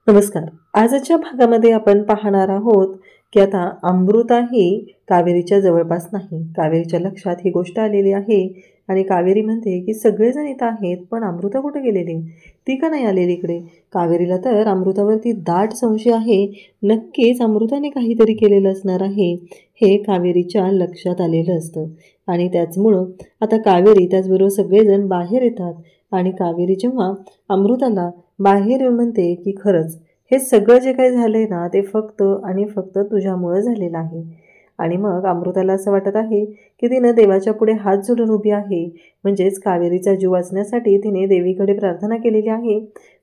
नमस्कार. आजच्या भागामध्ये आपण पाहणार आहोत की आता अमृता ही कावेरीच्या जवळपास नाही. कावेरीच्या लक्षात ही गोष्ट आलेली आहे आणि कावेरी म्हणते की सगळेजण इथं आहेत, पण अमृता कुठे गेलेली? ती का नाही आलेली इकडे? कावेरीला तर अमृतावरती दाट संशय आहे. नक्कीच अमृताने काहीतरी केलेलं असणार आहे, हे कावेरीच्या लक्षात आलेलं असतं. आणि त्याचमुळं आता कावेरी त्याचबरोबर सगळेजण बाहेर येतात आणि कावेरी जेव्हा अमृताला बाहेर येऊन म्हणते की खरंच हे सगळं जे काही झालंय ना ते फक्त आणि फक्त तुझ्यामुळं झालेलं आहे. आणि मग अमृताला असं वाटत आहे की तिनं देवाच्या पुढे हात जोडून उभी आहे, म्हणजेच कावेरीचा जीव वाचण्यासाठी तिने देवीकडे प्रार्थना केलेली आहे,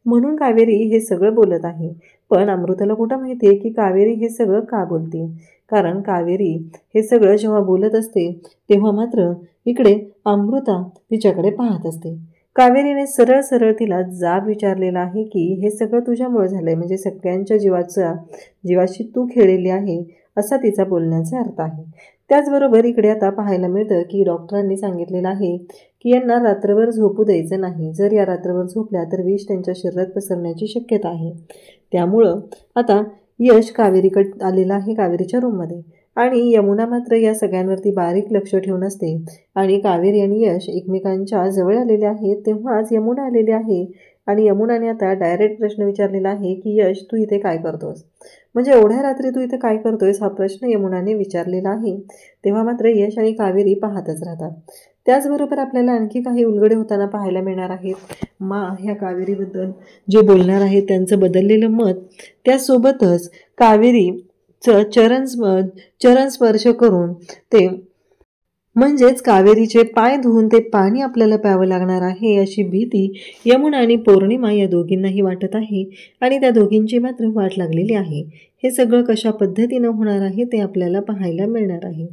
म्हणून कावेरी हे सगळं बोलत आहे. पण अमृताला कुठं माहिती आहे की कावेरी हे सगळं का बोलते? कारण कावेरी हे सगळं जेव्हा बोलत असते तेव्हा मात्र इकडे अमृता तिच्याकडे पाहत असते. कावेरीने सरळ सरळ तिला जाब विचारलेला आहे की हे सगळं तुझ्यामुळे झालंय, म्हणजे सगळ्यांच्या जीवाशी तू खेळलेली आहे, असा तिचा बोलण्याचा अर्थ आहे. त्याचबरोबर इकडे आता पाहायला मिळतं की डॉक्टरांनी सांगितलेलं आहे की यांना रात्रभर झोपू द्यायचं नाही. जर या रात्रभर झोपल्या तर विष त्यांच्या शरीरात पसरण्याची शक्यता आहे. त्यामुळं आता यश कावेरीकडे आलेला आहे, कावेरीच्या रूममध्ये. आणि यमुना मात्र या सगळ्यांवरती बारीक लक्ष ठेवून असते. आणि कावेरी आणि यश एकमेकांच्या जवळ आलेले आहेत तेव्हाच यमुना आलेली आहे. आणि यमुनाने आता डायरेक्ट प्रश्न विचारलेला आहे की यश, तू इथे काय करतोस? म्हणजे एवढ्या रात्री तू इथे काय करतोयस, हा प्रश्न यमुनाने विचारलेला आहे. तेव्हा मात्र यश आणि कावेरी पाहतच राहतात. त्याचबरोबर आपल्याला आणखी काही उलगडे होताना पाहायला मिळणार आहेत. ह्या कावेरीबद्दल जे बोलणार आहेत त्यांचं बदललेलं मत, त्यासोबतच कावेरीचं चरण स्पर्श करून ते म्हणजेच कावेरीचे पाय धुवून ते पाणी आपल्याला प्यावं लागणार आहे, अशी भीती यमुना आणि पौर्णिमा या दोघींनाही वाटत आहे. आणि त्या दोघींची मात्र वाट लागलेली आहे. हे सगळं कशा पद्धतीनं होणार आहे ते आपल्याला पाहायला मिळणार आहे.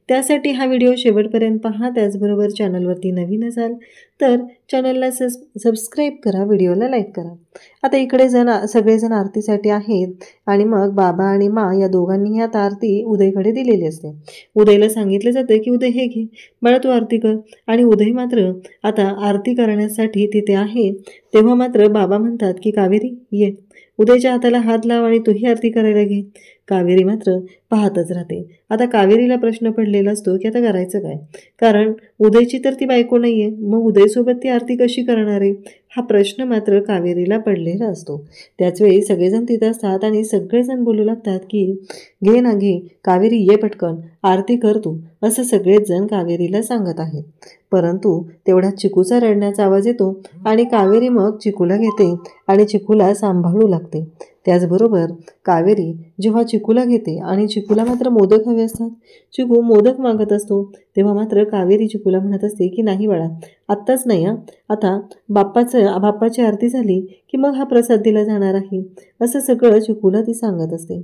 त्यासाठी हा व्हिडिओ शेवटपर्यंत पहा. त्याचबरोबर चॅनलवरती नवीन असाल तर चॅनलला सबस्क्राईब करा, व्हिडिओला लाईक करा. आता इकडे सगळेजण आरतीसाठी आहेत आणि मग बाबा आणि मा या दोघांनी ह्या आरती उदयकडे दिलेली असते. उदयला सांगितलं जातं की उदय हे घे बाळा, तू आरती कर. आणि उदय मात्र आता आरती करण्यासाठी तिथे आहे. तेव्हा मात्र बाबा म्हणतात की कावेरी ये, उदयच्या हाताला हात लाव आणि तूही आरती करायला घे. कावेरी मात्र पाहतच राहते. आता कावेरीला प्रश्न पडलेला असतो की आता करायचं काय? कारण उदयची तर ती बायको नाहीये, मग उदयसोबत ती आरती कशी करणार आहे, हा प्रश्न मात्र कावेरीला पडलेला असतो. त्याचवेळी सगळेजण तिथं असतात आणि सगळेजण बोलू लागतात की घे ना घे, कावेरी ये पटकन, आरती कर तू, असं सगळेच जण कावेरीला सांगत आहेत. परंतु तेवढ्यात चिकूचा रडण्याचा आवाज येतो आणि कावेरी मग चिकूला घेते आणि चिकूला सांभाळू लागते. त्याचबरोबर कावेरी जेव्हा चिकूला घेते आणि चिकूला मात्र मोदक हवे असतात, चिकू मोदक मागत असतो, तेव्हा मात्र कावेरी चिकूला म्हणत असते की नाही बाळा, आत्ताच नाही, आता बाप्पाची आरती झाली की मग हा प्रसाद दिला जाणार आहे, असं सगळं चिकूला ती सांगत असते.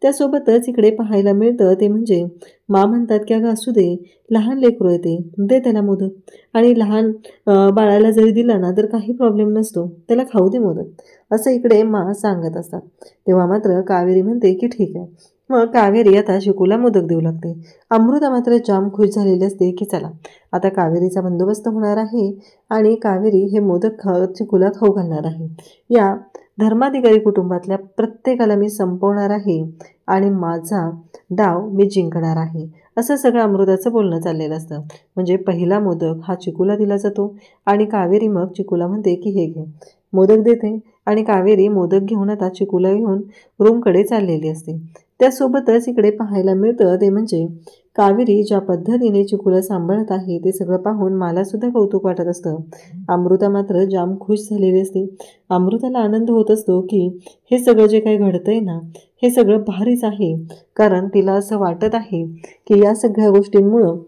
त्यासोबतच इकडे पाहायला मिळतं ते म्हणजे मा म्हणतात की अगं असू दे, लहान लेकरू येते, दे त्याला मोदक. आणि लहान बाळाला जरी दिला ना तर काही प्रॉब्लेम नसतो, त्याला खाऊ दे मोदक, असं इकडे मा सांगत असतात. तेव्हा मात्र कावेरी म्हणते की ठीक आहे. मग कावेरी आता चिकूला मोदक देऊ लागते. अमृता मात्र जाम खुश झालेली असते की चला आता कावेरीचा बंदोबस्त होणार आहे आणि कावेरी हे मोदक चिकूला खाऊ घालणार आहे. या धर्माधिकारी कुटुंबातल्या प्रत्येकाला मी संपवणार आहे आणि माझा डाव मी जिंकणार आहे, असं सगळं अमृताचं बोलणं चाललेलं असतं. म्हणजे पहिला मोदक हा चिकूला दिला जातो आणि कावेरी मग चिकूला म्हणते की हे घे, मोदक देते. आणि कावेरी मोदक घेऊन आता चिकूला घेऊन रूमकडे चाललेली असते. त्यासोबतच इकडे पाहायला मिळतं ते म्हणजे कावेरी ज्या पद्धतीने चिकूला सांभाळत आहे ते सगळं पाहून मला सुद्धा कौतुक वाटत असतं. अमृता मात्र जाम खुश झालेली असते. अमृताला आनंद होत असतो की हे सगळं जे काही घडतंय ना हे सगळं भारीच आहे, कारण तिला असं वाटत आहे की या सगळ्या गोष्टींमुळं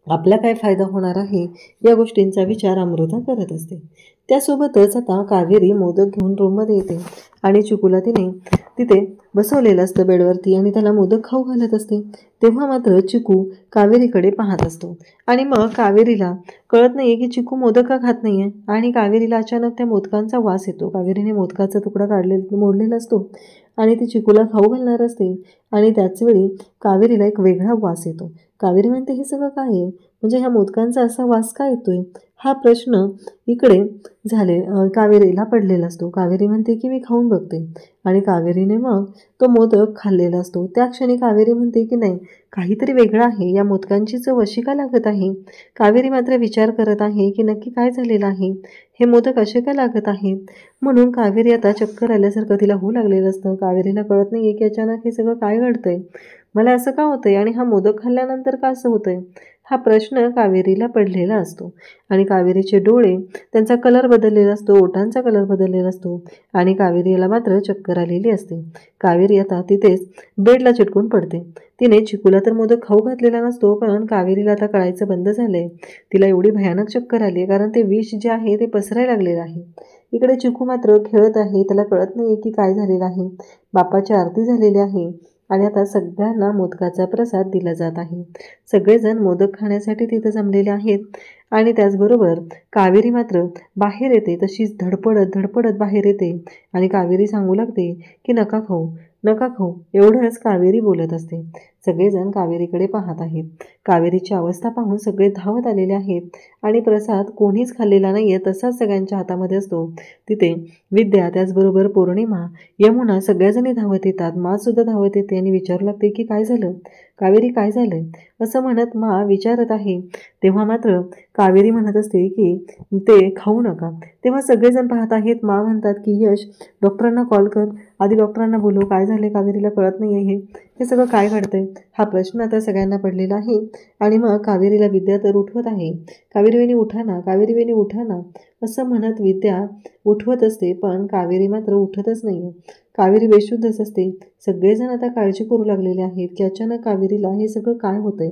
आपला काय फायदा होणार आहे, या गोष्टींचा विचार अमृता करत असते. त्यासोबतच आता कावेरी मोदक घेऊन रूममध्ये येते आणि चिकूला तिथे बसवलेलं असतं बेडवरती आणि त्याला मोदक खाऊ घालत असते. तेव्हा मात्र चिकू कावेरीकडे पाहत असतो आणि मग कावेरीला कळत नाहीये की चिकू मोदक का खात नाहीये. आणि कावेरीला अचानक त्या मोदकांचा वास येतो. कावेरीने मोदकाचा तुकडा मोडलेला असतो आणि ती चिकूला खाऊ घालणार असते आणि त्याचवेळी कावेरीला एक वेगळा वास येतो. कावेरी म्हणते हे सगळं काय आहे? म्हणजे ह्या मोदकांचा असा वास का येतोय? हा प्रश्न इकडे कावेरीला पडलेला असतो. कावेरी म्हणते की मी खाऊन बघते आणि कावेरीने मग तो मोदक खाल्लेला असतो. त्या क्षणी कावेरी म्हणते की नाही, काहीतरी वेगळं आहे, या मोदकांची चव अशी का लागत आहे? कावेरी मात्र विचार करत आहे की नक्की काय झालेलं आहे, हे मोदक असे का लागत आहेत. म्हणून कावेरी आता चक्कर आल्यासारखं तिला होऊ लागलेलं असतं. कावेरीला कळत नाही की अचानक हे सगळं काय घडतंय, मला असं का होतंय आणि हा मोदक खाल्ल्यानंतर का असं होतंय. हा प्रश्न कावेरीला पडलेला असतो आणि कावेरीचे डोळे, त्यांचा कलर बदललेला असतो, ओठांचा कलर बदललेला असतो आणि कावेरीला मात्र चक्कर आलेली असते. कावेरी आता तिथेच बेडला चिटकून पडते. तिने चिकूला तर मोदक खाऊ घातलेला नसतो, पण कावेरीला आता कळायचं बंद झालंय. तिला एवढी भयानक चक्कर आली कारण ते विष जे आहे ते पसरायला लागलेलं आहे. इकडे चिकू मात्र खेळत आहे, त्याला कळत नाही की काय झालेलं आहे. बाप्पाची आरती झालेली आहे आणि आता सगळ्यांना मोदकाचा प्रसाद दिला जात आहे. सगळेजण मोदक खाण्यासाठी तिथं जमलेले आहेत आणि त्याचबरोबर कावेरी मात्र बाहेर येते. तशीच धडपडत बाहेर येते आणि कावेरी सांगू लागते की नका खाऊ, नका खाऊ, एवढंच कावेरी बोलत असते. सगळेजण कावेरीकडे पाहत आहेत. कावेरीची अवस्था पाहून सगळे धावत आलेले आहेत आणि प्रसाद कोणीच खाल्लेला नाहीये, तसाच सगळ्यांच्या हातामध्ये असतो. तिथे विद्या, त्याचबरोबर पौर्णिमा, यमुना सगळ्याजणी धावत येतात. मा सुद्धा धावत येते आणि विचारू लागते की काय झालं कावेरी, काय झालंय असं म्हणत मा विचारत आहे. तेव्हा मात्र कावेरी म्हणत असते की ते खाऊ नका. तेव्हा सगळेजण पाहत आहेत. मा म्हणतात की यश, डॉक्टरांना कॉल कर, आधी डॉक्टरांना बोलव, काय झाले कावेरीला कळत नाही आहे, हे सगळं काय घडतंय. हा प्रश्न आता सगळ्यांना पडलेला आहे आणि मग कावेरीला विद्या तर उठवत आहे. कावेरी वहिनी उठा ना, कावेरी वहिनी उठा ना असं म्हणत विद्या उठवत असते, पण कावेरी मात्र उठतच नाहीये. कावेरी बेशुद्धच असते. सगळेजण आता काळजी करू लागलेले आहेत की अचानक कावेरीला हे सगळं काय होतंय.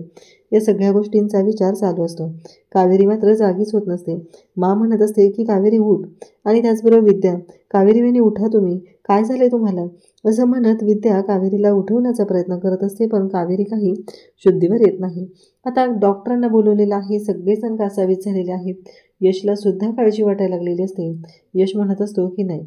या सगळ्या गोष्टींचा विचार चालू असतो. कावेरी मात्र जागीच होत नसते. मा म्हणत असते की कावेरी उठ आणि त्याचबरोबर विद्या, कावेरी वहिनी उठा तुम्ही, काय झालंय तुम्हाला असं म्हणत विद्या कावेरीला उठवण्याचा प्रयत्न करत असते, पण कावेरी काही शुद्धीवर येत नाही. आता डॉक्टरांना बोलवलेलं आहे. सगळेजण कासावीस झालेले आहेत. यशला सुद्धा काळजी वाटायला लागलेली असते. यश म्हणत असतो की नाही,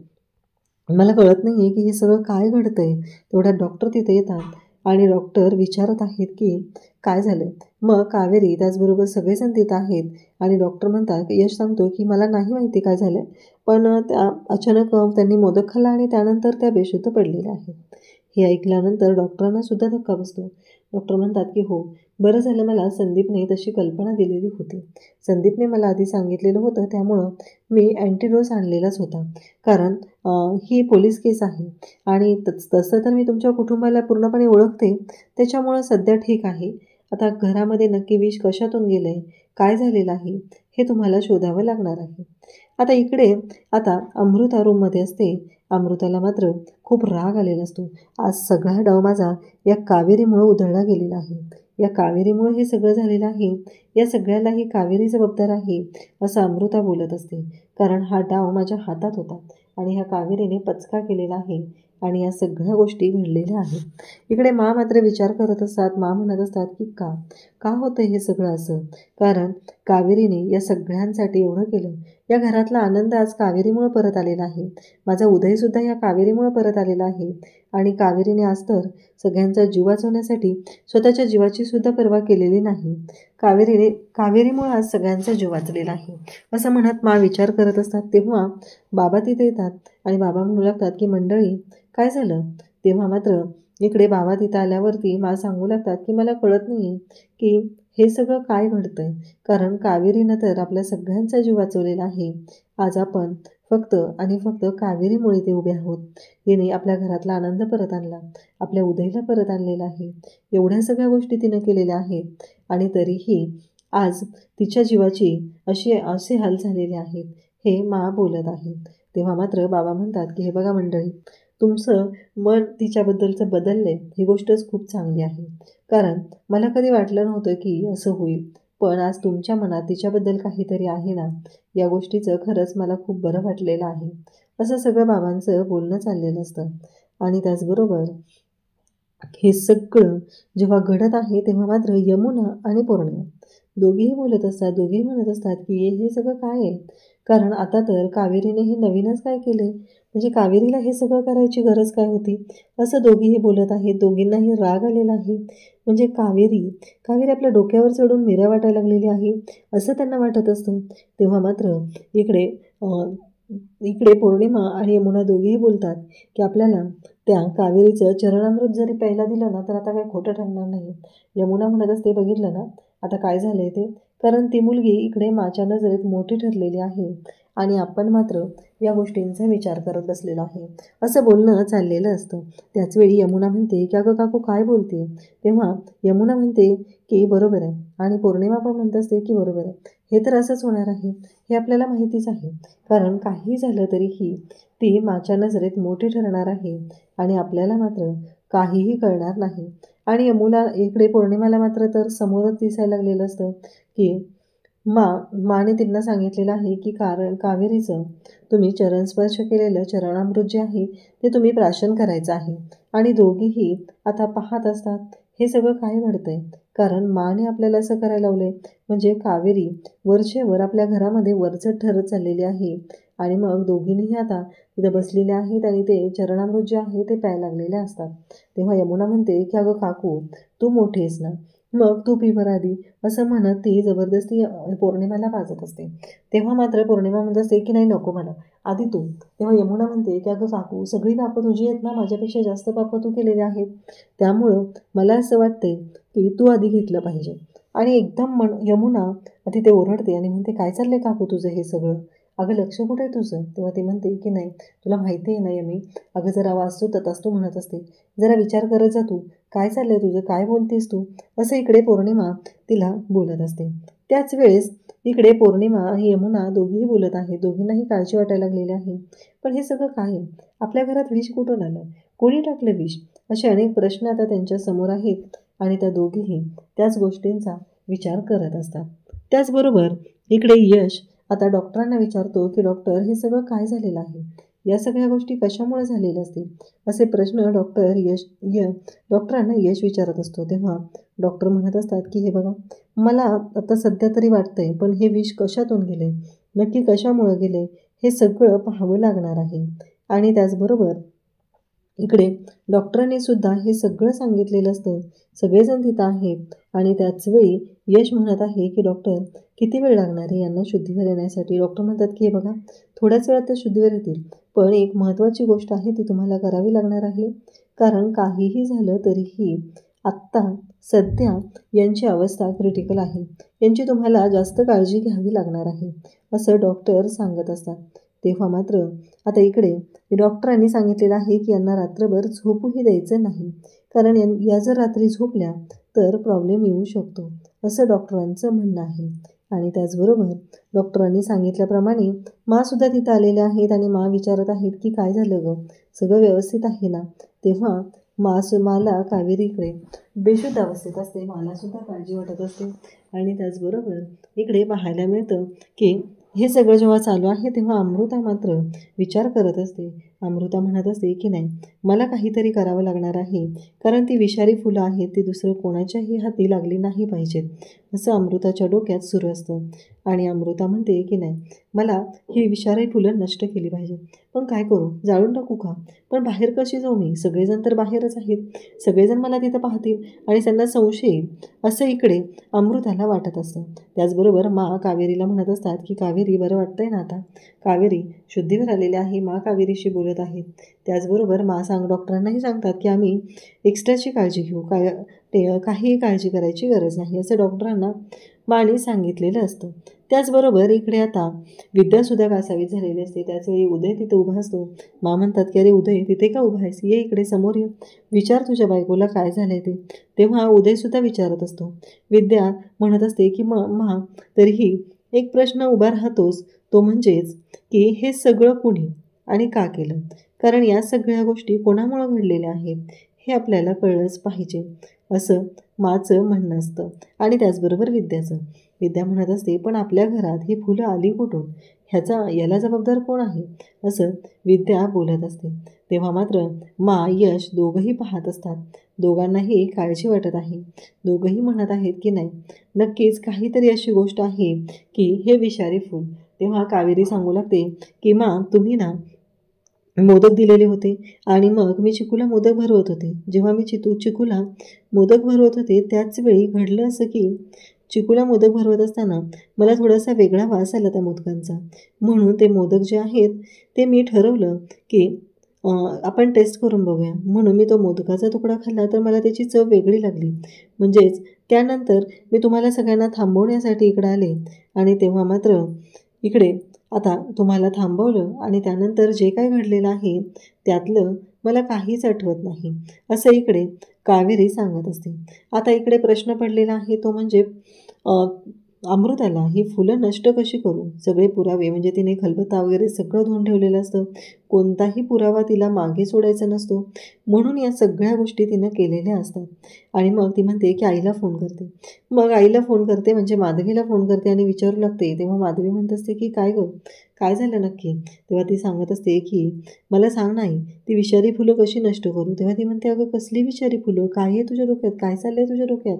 मला कळत नाही आहे की हे सगळं काय घडतंय. तेवढ्यात डॉक्टर तिथे येतात आणि डॉक्टर विचारत आहेत की काय झालं. मग कावेरी त्याचबरोबर सगळेजण तिथं आहेत आणि डॉक्टर म्हणतात, यश सांगतो की मला नाही माहिती काय झालं, पण त्या अचानक त्यांनी मोदक खाल्ला आणि त्यानंतर त्या बेशुद्ध पडलेल्या आहेत. हे ऐकल्यानंतर डॉक्टरांना सुद्धा धक्का बसतो. डॉक्टर म्हणतात की हो, बरं झालं मला संदीपने तशी कल्पना दिलेली होती. संदीपने मला आधी सांगितलेलं होतं, त्यामुळं मी अँटीडोस आणलेलाच होता. कारण ही पोलीस केस आहे आणि तसं तर मी तुमच्या कुटुंबाला पूर्णपणे ओळखते, त्याच्यामुळं सध्या ठीक आहे. आता घरामध्ये नक्की विष कशातून गेलं आहे, काय झालेलं आहे, हे तुम्हाला शोधावं लागणार आहे. आता इकडे अमृता रूममध्ये असते. अमृताला मात्र खूप राग आलेला असतो. आज सगळा डाव माझा या कावेरीमुळं उधळला गेलेला आहे. या कावेरीमुळे हे सगळं झालेलं आहे. या सगळ्याला ही कावेरी जबाबदार आहे असं अमृता बोलत असते. कारण हा डाव माझ्या हातात होता आणि ह्या कावेरीने पचका केलेला आहे आणि या सगळ्या गोष्टी घडलेल्या आहेत. इकडे मा मात्र विचार करत असतात. मा म्हणत असतात की का होतं हे सगळं असं. कारण कावेरीने या सगळ्यांसाठी एवढं केलं. या घरातला आनंद आज कावेरीमुळं परत आलेला आहे. माझा उदयसुद्धा या कावेरीमुळं परत आलेला आहे आणि कावेरीने आज तर सगळ्यांचा जीव वाचवण्यासाठी स्वतःच्या जीवाची सुद्धा पर्वा केलेली नाही. कावेरीमुळे आज सगळ्यांचा जीव वाचलेला आहे असं म्हणत मा विचार करत असतात. तेव्हा बाबा तिथे येतात आणि बाबा म्हणू लागतात की मंडळी काय झालं. तेव्हा मात्र इकडे बाबा तिथं आल्यावरती मा सांगू लागतात की मला कळत नाही की हे सगळं काय घडतंय. कारण कावेरीनं तर आपल्या सगळ्यांचा जीव वाचवलेला आहे. आज आपण फक्त आणि फक्त कावेरीमुळे ते उभे आहोत. तिने आपल्या घरातला आनंद परत आणला, आपल्या उदयला परत आणलेला आहे. एवढ्या सगळ्या गोष्टी तिनं केलेल्या आहेत आणि तरीही आज तिच्या जीवाची असे हाल झालेले आहेत, हे मा बोलत आहेत. तेव्हा मात्र बाबा म्हणतात की हे बघा मंडळी, तुमचं मन तिच्याबद्दलचं बदललंय, ही गोष्टच खूप चांगली आहे. कारण मला कधी वाटलं नव्हतं की असं होईल, पण आज तुमच्या मनात तिच्याबद्दल काहीतरी आहे ना, या गोष्टीचं खरंच मला खूप बरं वाटलेलं आहे. असं सगळं बाबांचं बोलणं चाललेलं असतं. आणि त्याचबरोबर हे सगळं जेव्हा घडत आहे तेव्हा मात्र यमुना आणि पौर्णिमा दोघेही बोलत असतात. दोघेही म्हणत असतात की हे सगळं काय आहे. कारण आता तर कावेरीने हे नवीनच काय केले, म्हणजे कावेरीला हे सगळं करायची गरज काय होती, असं दोघीही बोलत आहेत. दोघींनाही राग आलेला आहे. म्हणजे कावेरी कावेरी आपल्या डोक्यावर चढून मिऱ्या वाटायला लागलेली आहे असं त्यांना वाटत असतं. तेव्हा मात्र इकडे इकडे पौर्णिमा आणि यमुना दोघेही बोलतात की आपल्याला त्या कावेरीचं चरणामृत जरी प्यायला दिलं ना तर आता काही खोटं ठरणार नाही. यमुना म्हणत असते, बघितलं ना आता काय झालंय ते, कारण ती मुलगी इकडे माझ्या नजरेत मोठी ठरलेली आहे आणि आपण मात्र या गोष्टींचा विचार करत बसलेलो आहे, असं बोलणं चाललेलं असतं. त्याचवेळी यमुना म्हणते की अगं काकू काय बोलते. तेव्हा यमुना म्हणते की बरोबर आहे आणि पौर्णिमा पण म्हणत असते की बरोबर आहे, हे तर असंच होणार आहे, हे आपल्याला माहितीच आहे. कारण काही झालं तरीही ती माझ्या नजरेत मोठी ठरणार आहे आणि आपल्याला मात्र काहीही कळणार नाही. आणि यमुना इकडे पौर्णिमाला मात्र तर समोरच दिसायला लागलेलं असतं की माने त्यांना सांगितलेलं आहे की कावेरीचं तुम्ही चरणस्पर्श केलेलं चरणामृत जे आहे ते तुम्ही प्राशन करायचं आहे. आणि दोघीही आता पाहत असतात हे सगळं काय घडतंय, कारण माने आपल्याला असं करायला लावलंय. म्हणजे कावेरी वरचेवर आपल्या घरामध्ये वरचढ ठरत चाललेली आहे आणि मग दोघींनीही आता तिथं बसलेले आहेत आणि ते चरणामृत जे आहे ते प्यायला लागलेले असतात. तेव्हा यमुना म्हणते की अगं काकू तू मोठी आहेस ना, मग तू पी बरं आधी, असं म्हणत ती जबरदस्ती पौर्णिमाला पाजत असते. तेव्हा मात्र पौर्णिमा म्हणत असते की नाही नको मला, आधी तू. तेव्हा यमुना म्हणते की अगं काकू सगळी पापं तुझी आहेत ना, माझ्यापेक्षा जास्त पापं तू केलेली आहेत, त्यामुळं मला असं वाटतंय की तू आधी घेतलं पाहिजे. आणि एकदम यमुना आधी ते ओरडते आणि म्हणते काय चाललंय काकू तुझं हे सगळं, अगं लक्ष कुठे आहे तुझं. तेव्हा ती म्हणते की नाही तुला माहिती आहे ना यमी, अगं जरा वाचतो ततास तू म्हणत असते, जरा विचार करत जा तू, काय चाललंय तुझं, काय बोलतेस तू, असं इकडे पौर्णिमा तिला बोलत असते. त्याच वेळेस इकडे पौर्णिमा आणि यमुना दोघीही बोलत आहेत. दोघींनाही काळजी वाटायला लागलेली आहे. पण हे सगळं काय आहे, आपल्या घरात विष कुठून आलं, कोणी टाकलं विष, असे अनेक प्रश्न आता त्यांच्या समोर आहेत आणि त्या दोघीही त्याच गोष्टींचा विचार करत असतात. त्याचबरोबर इकडे यश आता डॉक्टरांना विचारतो की डॉक्टर हे सगळं काय झालेलं आहे, या सगळ्या गोष्टी कशामुळे झालेल्या असतील, असे प्रश्न डॉक्टरांना यश विचारत असतो. तेव्हा डॉक्टर म्हणत असतात की हे बघा मला आता सध्या तरी वाटतंय, पण हे विष कशातून गेले, नक्की कशामुळे गेले, हे सगळं पाहावं लागणार आहे. आणि त्याचबरोबर इकडे डॉक्टरांनी सुद्धा हे सगळं सांगितलेलं असतं. सगळेजण तिथं आहेत आणि त्याचवेळी यश म्हणत आहे की डॉक्टर किती वेळ लागणार आहे यांना शुद्धीवर येण्यासाठी. डॉक्टर म्हणतात की हे बघा थोड्याच वेळात तर शुद्धीवर येतील, पण एक महत्त्वाची गोष्ट आहे ती तुम्हाला करावी लागणार आहे, कारण काहीही झालं तरीही आत्ता सध्या यांची अवस्था क्रिटिकल आहे, यांची तुम्हाला जास्त काळजी घ्यावी लागणार आहे, असं डॉक्टर सांगत असतात. तेव्हा मात्र आता इकडे डॉक्टरांनी सांगितलेलं आहे की यांना रात्रभर झोपूही द्यायचं नाही, कारण या जर रात्री झोपल्या तर प्रॉब्लेम येऊ शकतो, असं डॉक्टरांचं म्हणणं आहे. आणि त्याचबरोबर डॉक्टरांनी सांगितल्याप्रमाणे मासुद्धा तिथं आलेल्या आहेत आणि मा विचारत आहेत की काय झालं गं, सगळं व्यवस्थित आहे ना. तेव्हा मला कावेरीकडे बेशुद्ध अवस्थेत असते, मलासुद्धा काळजी वाटत असते. आणि त्याचबरोबर इकडे पाहायला मिळतं की हे सगळं जेव्हा चालू आहे तेव्हा अमृता मात्र विचार करत असते. अमृता म्हणत असते की नाही मला काहीतरी करावं लागणार आहे, कारण ती विषारी फुलं आहेत ती दुसरं कोणाच्याही हाती लागली नाही पाहिजेत, असं अमृताच्या डोक्यात सुरू असतं. आणि अमृता म्हणते की नाही मला ही विषारी फुलं नष्ट केली पाहिजे, पण काय करू, जाळून टाकू का, पण बाहेर कशी जाऊ मी, सगळेजण तर बाहेरच आहेत, सगळेजण मला तिथं पाहतील आणि त्यांना संशय येईल, असं इकडे अमृताला वाटत असतं. त्याचबरोबर कावेरीला म्हणत असतात की कावेरी बरं वाटतंय ना आता, कावेरी शुद्धीवर आलेली आहे, कावेरीशी बोलत आहेत. त्याचबरोबर डॉक्टरांनाही सांगतात की आम्ही एक्स्ट्राची काळजी घेऊ, काहीही काळजी करायची गरज नाही, असं डॉक्टरांना माने सांगितलेलं असतं. त्याचबरोबर इकडे आता विद्यासुद्धा कासावीस झालेली असते. त्याचवेळी उदय तिथे उभा असतो. म्हणतात की अरे उदय तिथे का उभा आहेस, ये इकडे समोर ये, विचार तुझ्या बायकोला काय झालंय ते. तेव्हा उदयसुद्धा विचारत असतो. विद्या म्हणत असते की तरीही एक प्रश्न उभा राहतोच, तो म्हणजेच की हे सगळं कुणी आणि का केलं, कारण या सगळ्या गोष्टी कोणामुळं घडलेल्या आहेत हे आपल्याला कळलंच पाहिजे, असं माचं म्हणणं असतं. आणि त्याचबरोबर विद्या म्हणत असते पण आपल्या घरात ही फुलं आली कुठून, याला जबाबदार कोण आहे, असं विद्या बोलत असते. तेव्हा मात्र यश दोघंही पाहत असतात. दोघांनाही काळजी वाटत आहे. दोघंही म्हणत आहेत की नाही नक्कीच काहीतरी अशी गोष्ट आहे की हे विषारी फूल तेव्हा कावेरी सांगू लागते की मा, तुम्ही ना मोदक दिलेले होते आणि मग मी चिकूला मोदक भरवत होते. जेव्हा मी चिकूला मोदक भरवत होते त्याच वेळी घडलं असं की चिकूला मोदक भरवत असताना मला थोडासा वेगळा वास आला त्या मोदकांचा. म्हणून ते मोदक जे आहेत ते मी ठरवलं की आपण टेस्ट करून बघूया. म्हणून मी तो मोदकाचा तुकडा खाल्ला तर मला त्याची चव वेगळी लागली. म्हणजेच त्यानंतर मी तुम्हाला सगळ्यांना थांबवण्यासाठी इकडे आले आणि तेव्हा मात्र इकडे आता तुम्हाला थांबवलं आणि त्यानंतर जे काय घडलेलं आहे त्यातलं मला काहीच आठवत नाही, असं इकडे कावेरी सांगत असते. आता इकडे प्रश्न पडलेला आहे तो म्हणजे अमृताला ही फुलं नष्ट कशी करू. सगळे पुरावे म्हणजे तिने खलबत्ता वगैरे सगळं धुवून ठेवलेलं असतं, कोणताही पुरावा तिला मागे सोडायचा नसतो, म्हणून या सगळ्या गोष्टी तिनं केलेल्या असतात. आणि मग ती म्हणते की आईला फोन करते. मग आईला फोन करते म्हणजे माधवीला फोन करते आणि विचारू लागते. तेव्हा माधवी म्हणत असते की काय गं, काय झालं नक्की. तेव्हा ती सांगत असते की मला सांग नाही, ती विषारी फुलं कशी नष्ट करू. तेव्हा ती म्हणते अगं कसली विषारी फुलं, काय आहे तुझ्या डोक्यात, काय चाललंय तुझ्या डोक्यात,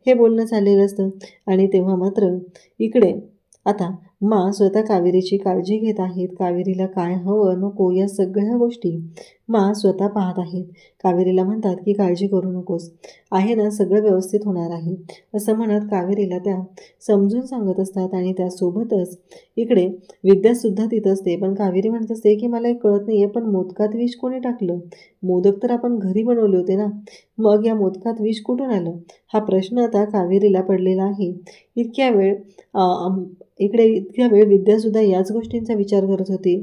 हे बोलणं चाललेलं असतं. आणि तेव्हा मात्र इकडे आता मा स्वतः कावेरीची काळजी घेत आहेत. कावेरीला काय हवं नको या सगळ्या गोष्टी मा स्वतः पाहत आहेत. कावेरीला म्हणतात की काळजी करू नकोस, आहे ना, सगळं व्यवस्थित होणार आहे, असं म्हणत कावेरीला त्या समजून सांगत असतात. आणि त्यासोबतच इकडे विद्यासुद्धा तिथं असते. पण कावेरी म्हणत असते की मला एक कळत नाही आहे, पण मोदकात विष कोणी टाकलं. मोदक तर आपण घरी बनवले होते ना, मग या मोदकात विष कुठून आलं, हा प्रश्न आता कावेरीला पडलेला आहे. इतक्या वेळ विद्यासुद्धा याच गोष्टींचा विचार करत होती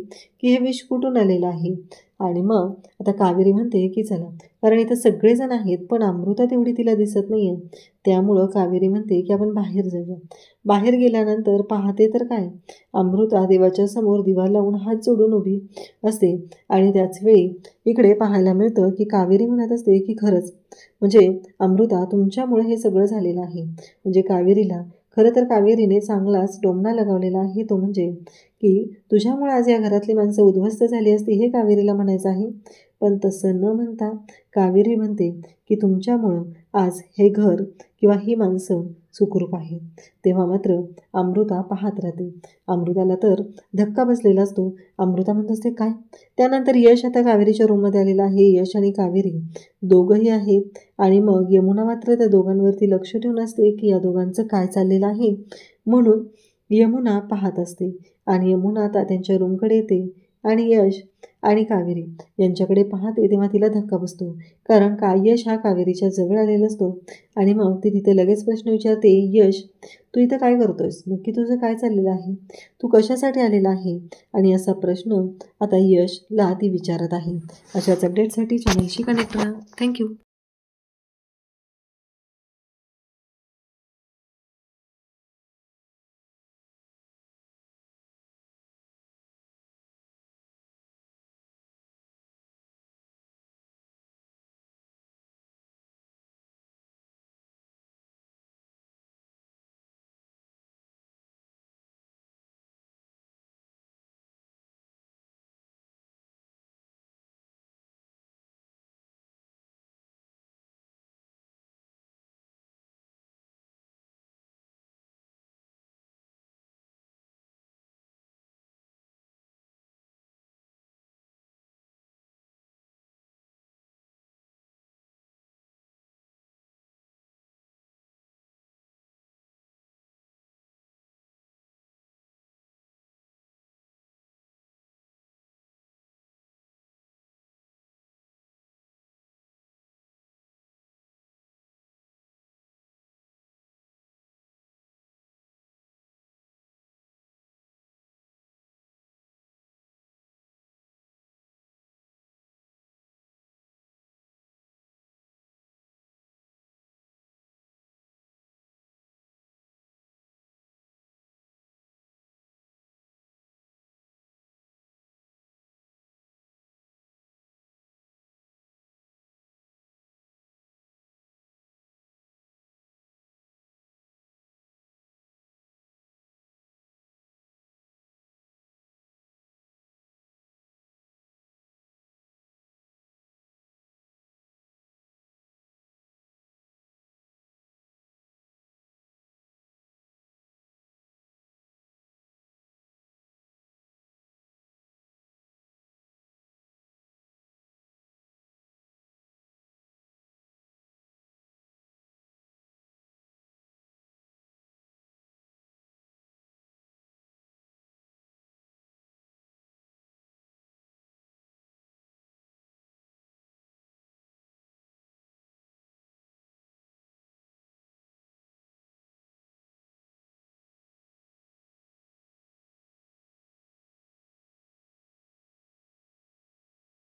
की हे विष कुठून आलेलं आहे. आणि मग आता कावेरी म्हणते की चला, कारण इथं सगळेजण आहेत पण अमृता तेवढी तिला दिसत नाही आहे. त्यामुळं कावेरी म्हणते की आपण बाहेर जाऊया. बाहेर गेल्यानंतर पाहते तर काय, अमृता देवाच्या समोर दिवा लावून हात जोडून उभी असते. आणि त्याच वेळी इकडे पाहायला मिळतं की कावेरी म्हणत असते की खरंच म्हणजे अमृता तुमच्यामुळे हे सगळं झालेलं आहे. म्हणजे कावेरीला खरं तर कावेरीने चांगलाच टोमणा लगावलेला आहे, तो म्हणजे की तुझ्यामुळे आज या घरातली माणसं उद्ध्वस्त झाली असती हे कावेरीला म्हणायचं आहे. पण तसं न म्हणता कावेरी म्हणते की तुमच्यामुळं आज हे घर किंवा ही माणसं सुखरूप आहेत. तेव्हा मात्र अमृता पाहत राहते. अमृताला तर धक्का बसलेला असतो. अमृता म्हणत असते काय. त्यानंतर यश आता कावेरीच्या रूममध्ये आलेला आहे. यश आणि कावेरी दोघंही आहेत. आणि मग यमुना मात्र त्या दोघांवरती लक्ष ठेवून असते की या दोघांचं काय चाललेलं आहे. म्हणून यमुना पाहत असते आणि यमुना आता त्यांच्या रूमकडे येते आणि यश आणि कावेरी यांच्याकडे पाहते. तेव्हा तिला धक्का बसतो, कारण यश हा कावेरीच्या जवळ आलेला असतो. आणि मग ती तिथे लगेच प्रश्न विचारते, यश तू इथं काय करतोयस, नक्की तुझं काय चाललेलं आहे, तू कशासाठी आलेला आहे. आणि असा प्रश्न आता यशला ती विचारत आहे. अशाच अपडेटसाठी चॅनलशी कनेक्ट राहा. थँक्यू.